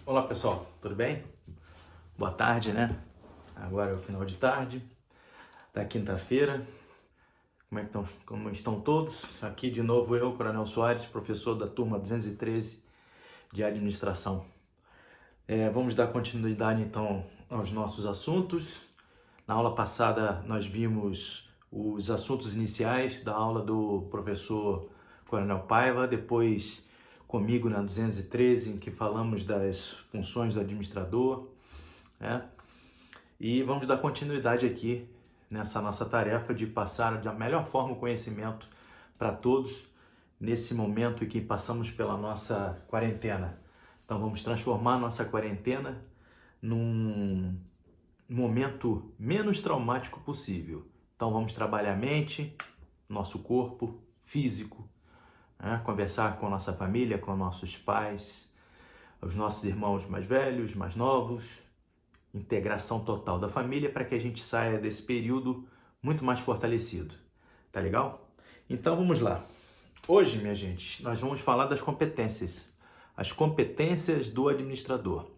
Olá pessoal, tudo bem? Boa tarde, né? Agora é o final de tarde da quinta-feira. Como estão todos? Aqui de novo eu, Coronel Soares, professor da turma 213 de administração. Vamos dar continuidade então aos nossos assuntos. Na aula passada nós vimos os assuntos iniciais da aula do professor Coronel Paiva, depois comigo na 213, em que falamos das funções do administrador, né? E vamos dar continuidade aqui nessa nossa tarefa de passar da melhor forma o conhecimento para todos nesse momento em que passamos pela nossa quarentena. Então vamos transformar a nossa quarentena num momento menos traumático possível. Então vamos trabalhar a mente, nosso corpo físico, né? Conversar com a nossa família, com nossos pais, os nossos irmãos mais velhos, mais novos, integração total da família para que a gente saia desse período muito mais fortalecido. Tá legal? Então vamos lá. Hoje, minha gente, nós vamos falar das competências. As competências do administrador.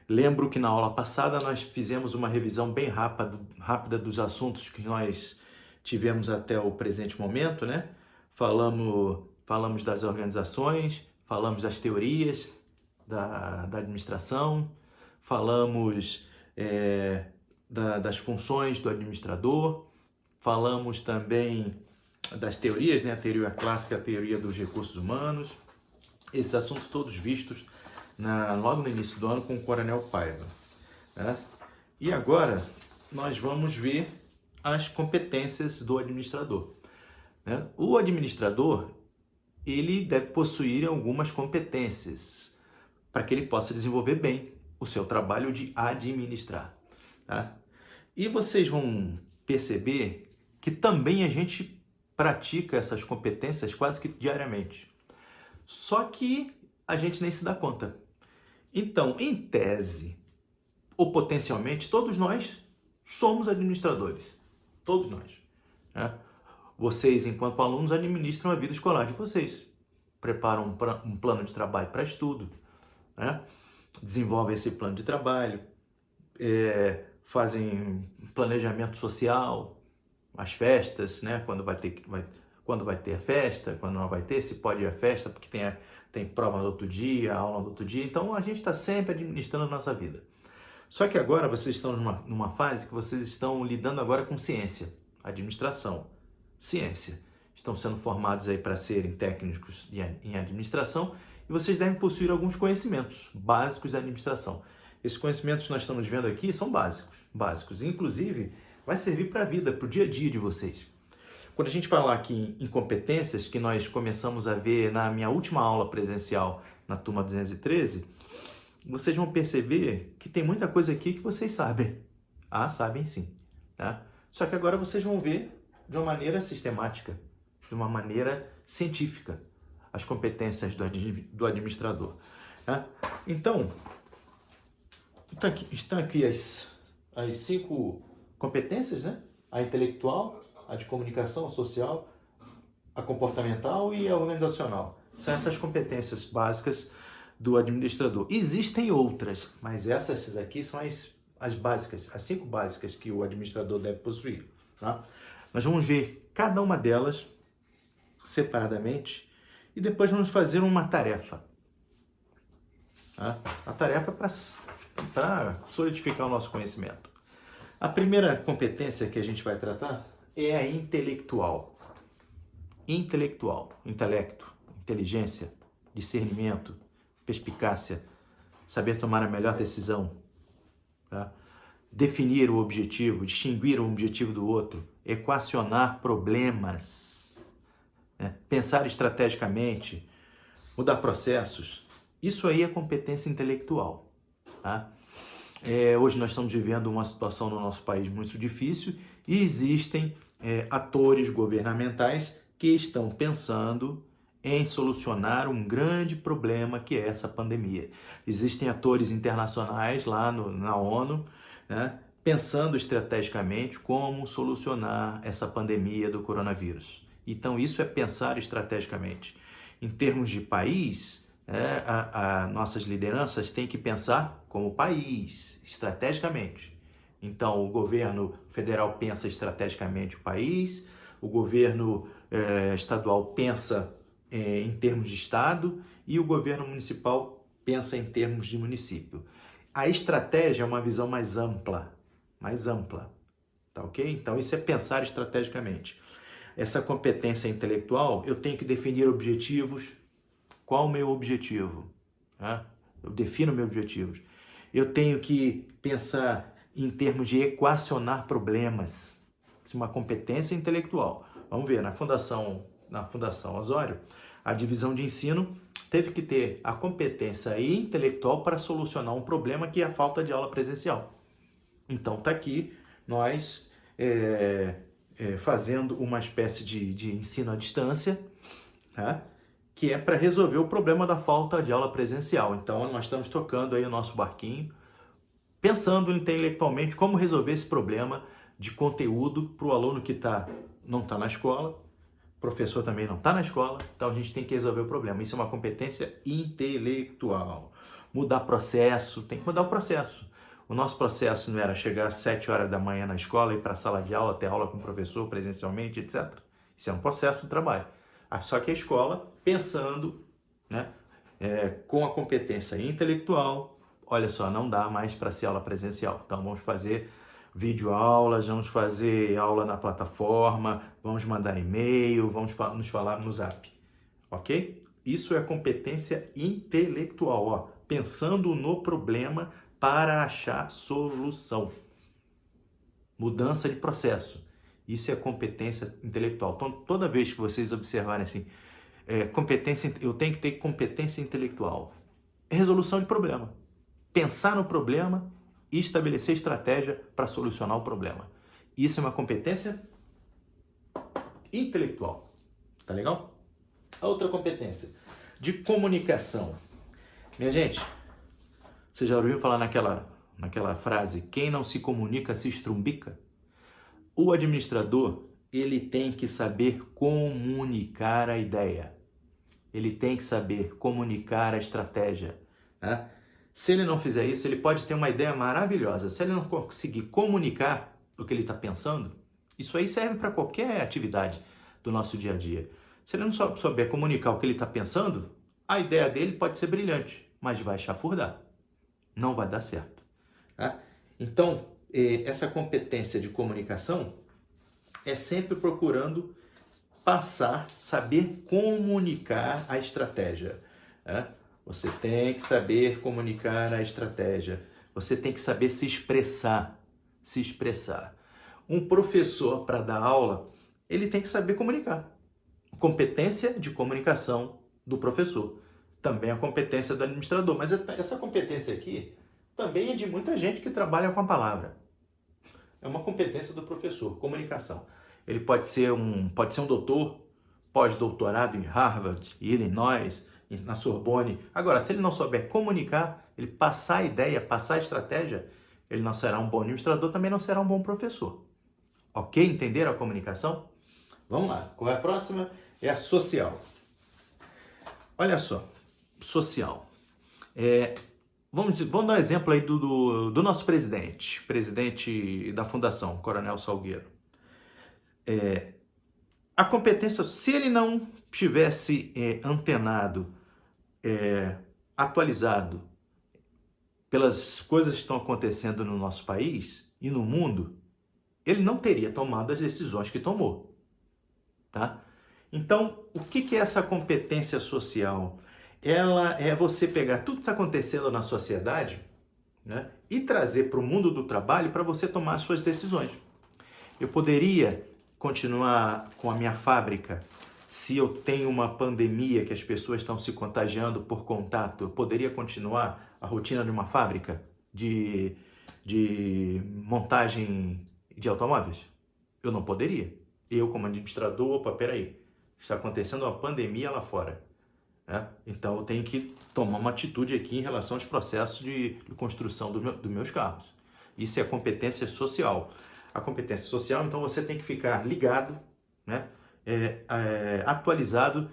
Lembro que na aula passada nós fizemos uma revisão bem rápida dos assuntos que nós tivemos até o presente momento, né? Falamos das organizações, falamos das teorias da administração, falamos das funções do administrador, falamos também das teorias, né? A teoria clássica, a teoria dos recursos humanos, esses assuntos todos vistos logo no início do ano com o Coronel Paiva, né? E agora nós vamos ver as competências do administrador, né? O administrador, ele deve possuir algumas competências para que ele possa desenvolver bem o seu trabalho de administrar, tá? E vocês vão perceber que também a gente pratica essas competências quase que diariamente. Só que a gente nem se dá conta. Então, em tese, ou potencialmente, todos nós somos administradores. Todos nós, né? Vocês, enquanto alunos, administram a vida escolar de vocês. Preparam um plano de trabalho para estudo, né? Desenvolvem esse plano de trabalho, fazem planejamento social, as festas, né? Quando vai ter a festa, quando não vai ter, se pode ir à festa, porque tem prova no outro dia, aula no outro dia. Então a gente está sempre administrando a nossa vida. Só que agora vocês estão numa fase que vocês estão lidando agora com ciência, administração, ciência. Estão sendo formados aí para serem técnicos em administração e vocês devem possuir alguns conhecimentos básicos da administração. Esses conhecimentos que nós estamos vendo aqui são básicos. Inclusive, vai servir para a vida, para o dia a dia de vocês. Quando a gente falar aqui em competências, que nós começamos a ver na minha última aula presencial na turma 213, vocês vão perceber que tem muita coisa aqui que vocês sabem. Ah, sabem sim, tá? Só que agora vocês vão ver de uma maneira sistemática, de uma maneira científica, as competências do administrador, tá? Então, estão aqui as 5 competências, né? A intelectual, a de comunicação, a social, a comportamental e a organizacional. São essas competências básicas do administrador. Existem outras, mas essas aqui são as básicas, as 5 básicas que o administrador deve possuir, tá? Nós vamos ver cada uma delas separadamente e depois vamos fazer uma tarefa, tá? A tarefa para solidificar o nosso conhecimento. A primeira competência que a gente vai tratar é a intelectual. Intelectual, intelecto, inteligência, discernimento, perspicácia, saber tomar a melhor decisão, tá? Definir o objetivo, distinguir o objetivo do outro, equacionar problemas, né? Pensar estrategicamente, mudar processos. Isso aí é competência intelectual, tá? Hoje nós estamos vivendo uma situação no nosso país muito difícil e existem atores governamentais que estão pensando em solucionar um grande problema que é essa pandemia. Existem atores internacionais lá na ONU, né, pensando estrategicamente como solucionar essa pandemia do coronavírus. Então isso é pensar estrategicamente. Em termos de país, Nossas lideranças têm que pensar como país, estrategicamente. Então, o governo federal pensa estrategicamente o país, o governo estadual pensa em termos de estado e o governo municipal pensa em termos de município. A estratégia é uma visão mais ampla, tá ok? Então, isso é pensar estrategicamente. Essa competência intelectual, eu tenho que definir objetivos. Qual o meu objetivo? Eu defino meus objetivos. Eu tenho que pensar em termos de equacionar problemas. Isso é uma competência intelectual. Vamos ver, na Fundação Osório, a divisão de ensino teve que ter a competência intelectual para solucionar um problema que é a falta de aula presencial. Então, está aqui nós fazendo uma espécie de ensino à distância, tá? Que é para resolver o problema da falta de aula presencial. Então, nós estamos tocando aí o nosso barquinho, pensando intelectualmente como resolver esse problema de conteúdo para o aluno que não está na escola, o professor também não está na escola, então a gente tem que resolver o problema. Isso é uma competência intelectual. Mudar processo, tem que mudar o processo. O nosso processo não era chegar às 7 horas da manhã na escola, ir para a sala de aula, ter aula com o professor presencialmente, etc. Isso é um processo de trabalho. Só que a escola, pensando, né, com a competência intelectual, olha só, não dá mais para ser aula presencial. Então vamos fazer videoaulas, vamos fazer aula na plataforma, vamos mandar e-mail, vamos nos falar no Zap. Ok? Isso é competência intelectual, ó, pensando no problema para achar solução. Mudança de processo. Isso é competência intelectual. Então, toda vez que vocês observarem assim, eu tenho que ter competência intelectual. É resolução de problema. Pensar no problema e estabelecer estratégia para solucionar o problema. Isso é uma competência intelectual. Tá legal? A outra competência, de comunicação. Minha gente, você já ouviu falar naquela frase, quem não se comunica se estrumbica? O administrador, ele tem que saber comunicar a ideia. Ele tem que saber comunicar a estratégia. Né? Se ele não fizer isso, ele pode ter uma ideia maravilhosa. Se ele não conseguir comunicar o que ele está pensando, isso aí serve para qualquer atividade do nosso dia a dia. Se ele não souber comunicar o que ele está pensando, a ideia dele pode ser brilhante, mas vai chafurdar. Não vai dar certo. Tá? Então, essa competência de comunicação é sempre procurando saber comunicar a estratégia. Né? Você tem que saber comunicar a estratégia. Você tem que saber se expressar. Um professor, para dar aula, ele tem que saber comunicar. Competência de comunicação do professor. Também a competência do administrador. Mas essa competência aqui também é de muita gente que trabalha com a palavra. É uma competência do professor, comunicação. Ele pode ser um doutor, pós-doutorado em Harvard, Illinois, na Sorbonne. Agora, se ele não souber comunicar, ele passar a ideia, passar a estratégia, ele não será um bom administrador, também não será um bom professor. Ok? Entenderam a comunicação? Vamos lá. Qual é a próxima? É a social. Olha só, social. Vamos dar um exemplo aí do nosso presidente da Fundação, Coronel Salgueiro. A competência, se ele não tivesse antenado, atualizado pelas coisas que estão acontecendo no nosso país e no mundo, ele não teria tomado as decisões que tomou. Tá? Então, o que é essa competência social? Ela é você pegar tudo que está acontecendo na sociedade, né, e trazer para o mundo do trabalho para você tomar as suas decisões. Eu poderia continuar com a minha fábrica se eu tenho uma pandemia que as pessoas estão se contagiando por contato. Eu poderia continuar a rotina de uma fábrica de montagem de automóveis? Eu não poderia. Eu, como administrador, peraí, está acontecendo uma pandemia lá fora. Então eu tenho que tomar uma atitude aqui em relação aos processos de construção dos meus carros. Isso é competência social. A competência social, então você tem que ficar ligado, né? Atualizado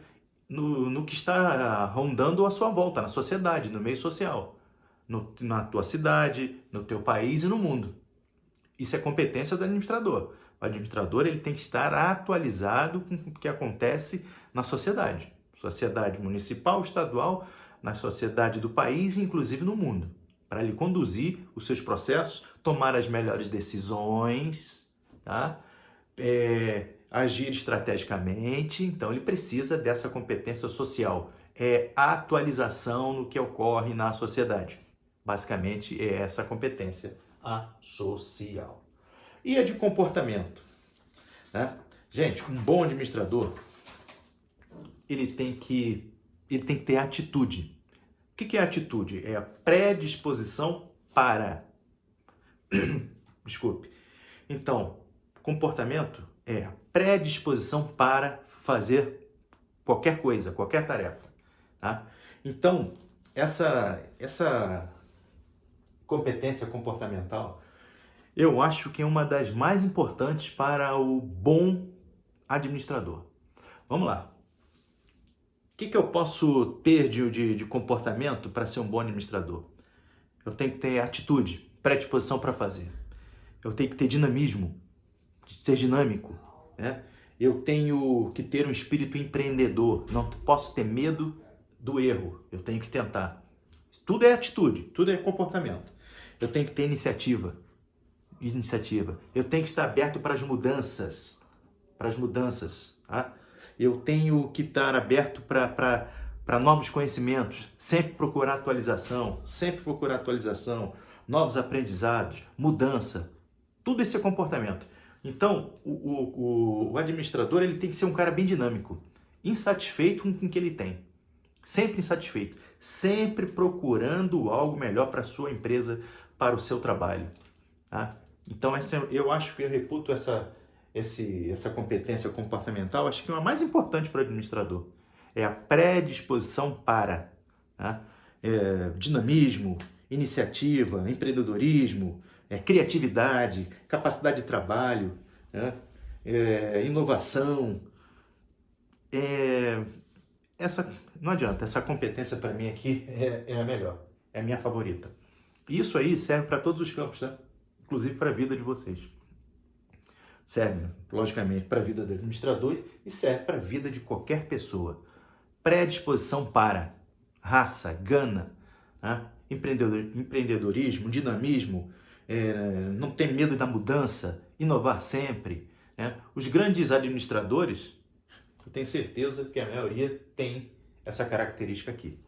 no que está rondando à sua volta, na sociedade, no meio social, na tua cidade, no teu país e no mundo. Isso é competência do administrador. O administrador ele tem que estar atualizado com o que acontece na sociedade municipal, estadual, na sociedade do país e inclusive no mundo, para ele conduzir os seus processos, tomar as melhores decisões, tá? Agir estrategicamente. Então ele precisa dessa competência social, atualização no que ocorre na sociedade. Basicamente é essa competência, a social. E a de comportamento, né? Gente, um bom administrador, ele tem que ter atitude. O que é atitude? É a predisposição para. Desculpe. Então, comportamento é a predisposição para fazer qualquer coisa, qualquer tarefa. Tá? Então, essa competência comportamental, eu acho que é uma das mais importantes para o bom administrador. Vamos lá. O que eu posso ter de comportamento para ser um bom administrador? Eu tenho que ter atitude, predisposição para fazer. Eu tenho que ter dinamismo, ser dinâmico, né? Eu tenho que ter um espírito empreendedor. Não posso ter medo do erro. Eu tenho que tentar. Tudo é atitude, tudo é comportamento. Eu tenho que ter iniciativa. Eu tenho que estar aberto para as mudanças. Tá? Eu tenho que estar aberto para novos conhecimentos, sempre procurar atualização, novos aprendizados, mudança. Tudo isso é comportamento. Então, o administrador ele tem que ser um cara bem dinâmico, insatisfeito com o que ele tem, sempre insatisfeito, sempre procurando algo melhor para a sua empresa, para o seu trabalho. Tá? Então, eu acho que eu reputo essa competência comportamental, acho que é a mais importante para o administrador. É a predisposição para, tá? Dinamismo, iniciativa, empreendedorismo, criatividade, capacidade de trabalho, né? Inovação. Não adianta, essa competência para mim aqui é a melhor, é a minha favorita. Isso aí serve para todos os campos, tá? Inclusive para a vida de vocês. Serve, logicamente, para a vida do administrador e serve para a vida de qualquer pessoa. Predisposição para, raça, gana, né? Empreendedorismo, dinamismo, não ter medo da mudança, inovar sempre, né? Os grandes administradores, eu tenho certeza que a maioria tem essa característica aqui.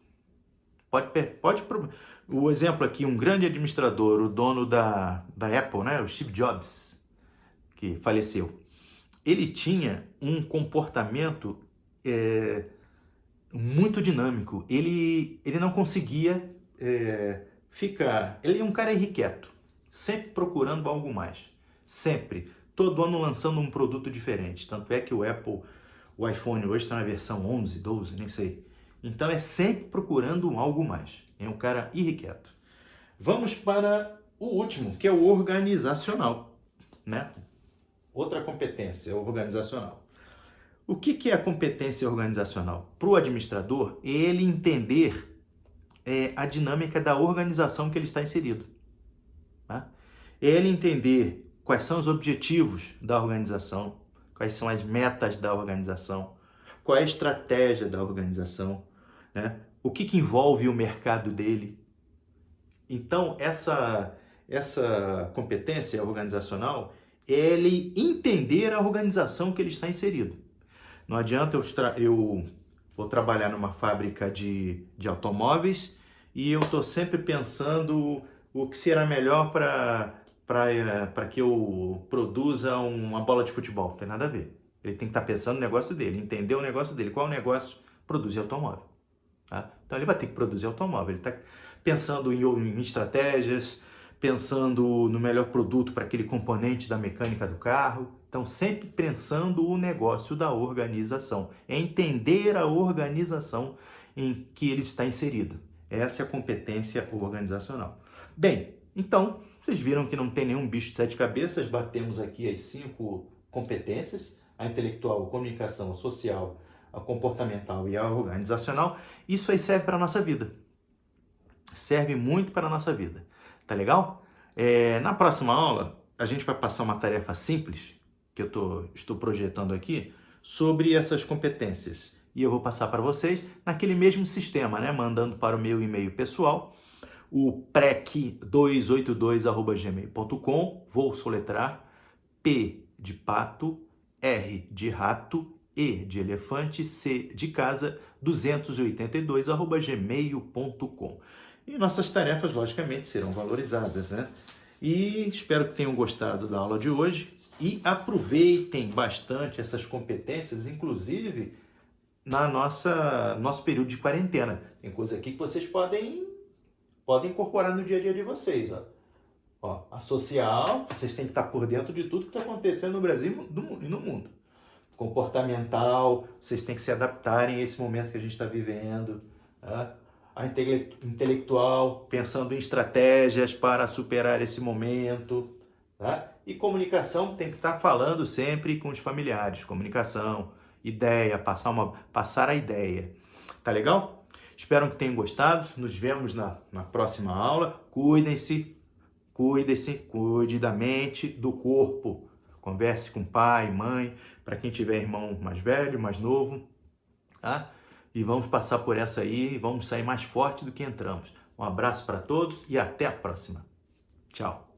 O exemplo aqui, um grande administrador, o dono da Apple, né? O Steve Jobs, que faleceu, ele tinha um comportamento muito dinâmico. Ele não conseguia ficar... Ele é um cara irrequieto, sempre procurando algo mais. Sempre. Todo ano lançando um produto diferente. Tanto é que o iPhone hoje está na versão 11, 12, nem sei. Então é sempre procurando algo mais. É um cara irrequieto. Vamos para o último, que é o organizacional, né? Outra competência organizacional. O que é a competência organizacional? Para o administrador, ele entender a dinâmica da organização que ele está inserido. Tá? Ele entender quais são os objetivos da organização, quais são as metas da organização, qual é a estratégia da organização, né? O que envolve o mercado dele. Então, essa competência organizacional é ele entender a organização que ele está inserido. Não adianta eu vou trabalhar numa fábrica de automóveis e eu estou sempre pensando o que será melhor para que eu produza uma bola de futebol. Não tem nada a ver. Ele tem que estar pensando no negócio dele, entender o negócio dele. Qual é o negócio? Produzir automóvel. Tá? Então ele vai ter que produzir automóvel. Ele está pensando em estratégias, pensando no melhor produto para aquele componente da mecânica do carro. Então, sempre pensando o negócio da organização. É entender a organização em que ele está inserido. Essa é a competência organizacional. Bem, então, vocês viram que não tem nenhum bicho de 7 cabeças. Batemos aqui as 5 competências. A intelectual, a comunicação, a social, a comportamental e a organizacional, isso aí serve para a nossa vida. Serve muito para a nossa vida. Tá legal? Na próxima aula, a gente vai passar uma tarefa simples, que eu estou projetando aqui, sobre essas competências. E eu vou passar para vocês naquele mesmo sistema, né? Mandando para o meu e-mail pessoal, o prec282@gmail.com. Vou soletrar: P de pato, R de rato, E de elefante, C de casa, 282@gmail.com. E nossas tarefas, logicamente, serão valorizadas, né? E espero que tenham gostado da aula de hoje e aproveitem bastante essas competências, inclusive nosso período de quarentena. Tem coisa aqui que vocês podem incorporar no dia a dia de vocês. A social, vocês têm que estar por dentro de tudo que está acontecendo no Brasil e no mundo. Comportamental, vocês têm que se adaptarem a esse momento que a gente está vivendo. Tá? A intelectual, pensando em estratégias para superar esse momento. Tá? E comunicação, tem que estar falando sempre com os familiares. Comunicação, ideia, passar a ideia. Tá legal? Espero que tenham gostado. Nos vemos na próxima aula. Cuidem-se, cuide da mente, do corpo. Converse com pai, mãe, para quem tiver irmão mais velho, mais novo. Tá? E vamos passar por essa aí, vamos sair mais forte do que entramos. Um abraço para todos e até a próxima. Tchau.